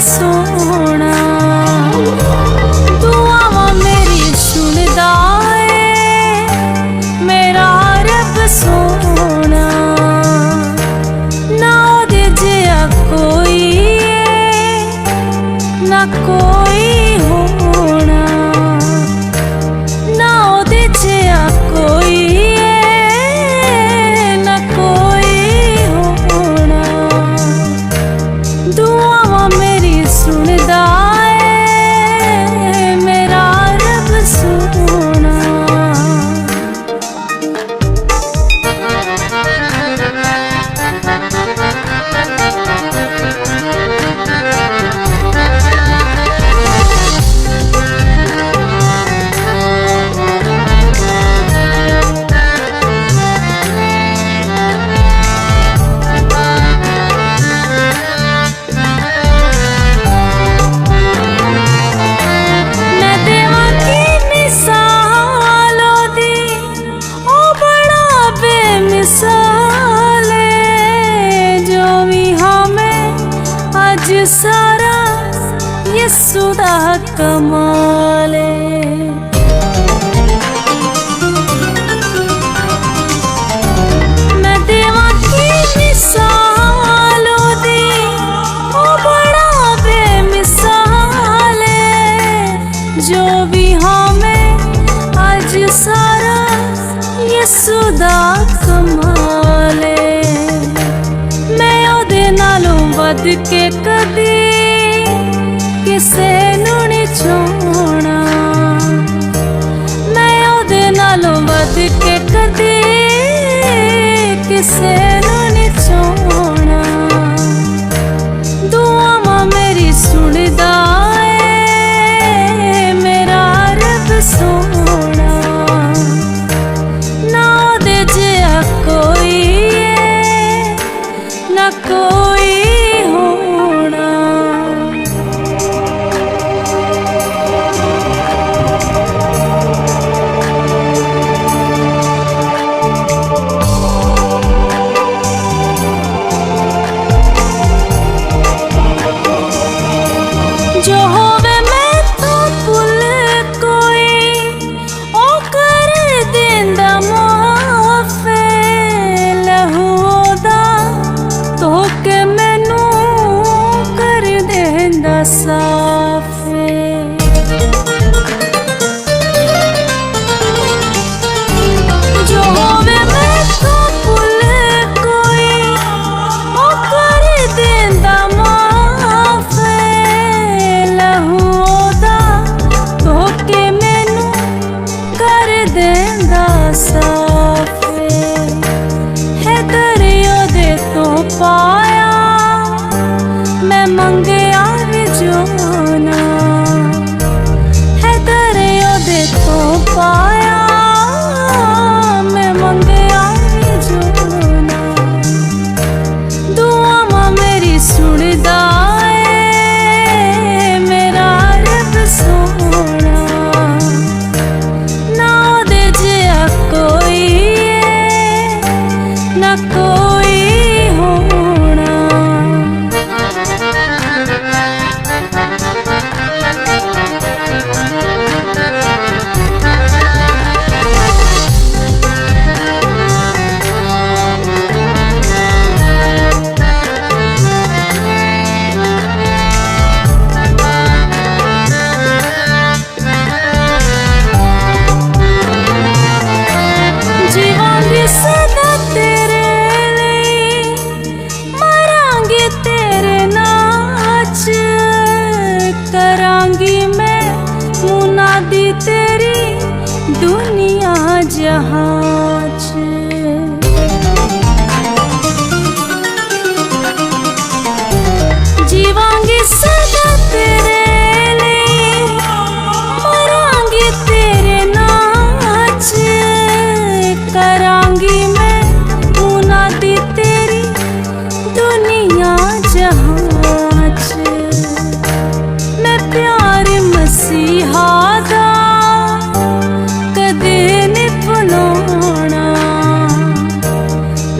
सोना दुआवां मेरी सुनदा है मेरा रब सोना। ना ओदे जिहा कोई ना कोई होना, ना ओदे जिहा कोई ना कोई होना। दुआवां मेरी सुनदा है मेरा रब सोना। सारा यीशु दा कमाल है। मैं देवां की मिसाल ओदी ओ बड़ा बेमिसाल है। जो भी हमें आज सारा यीशु दा कमाल है। मैं ओदे नालों वध के कदी किसे नूं नहीं छोड़ना। मैं ओदे नालों वध के कदी किसे नूं नहीं छोड़ना। दुआवां मेरी सुनदा है मेरा रब सोना। ना ओदे जिहा कोई ना कोई होना। जो होवे मैं तो भुल कोई ओ कर देंदा माफ। लहू ओदा तो के मैनू कर देंदा साफ। जो होवे मैं तो भुल कोई ओ कर देंदा माफ। लहू ओदा तो के मैनू कर देंदा साफ। है दरिया दे तो पाया मैं मंगया भी जोना। है दरिया दे तो पाया मैं मंगया भी जोना। दुआवां मेरी सुनदा है मेरा रब सोना। ना ओदे जिहा कोई ना कोई होना। जीवांगी सदा तेरे लिए मरांगी तेरे नाच। करांगी मैं मुनादी तेरी दुनिया जहां च। जीवांगी सदा तेरे लिए मरांगी तेरे नाच। करांगी मैं मुनादी तेरी दुनिया जहां च। मैं प्यार मसीहा दा कदे नहीं भुलाना।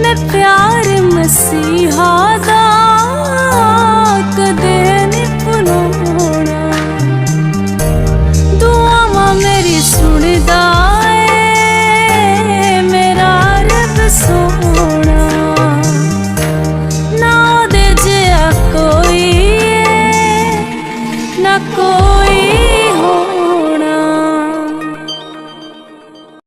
मैं प्यार मसीहा दा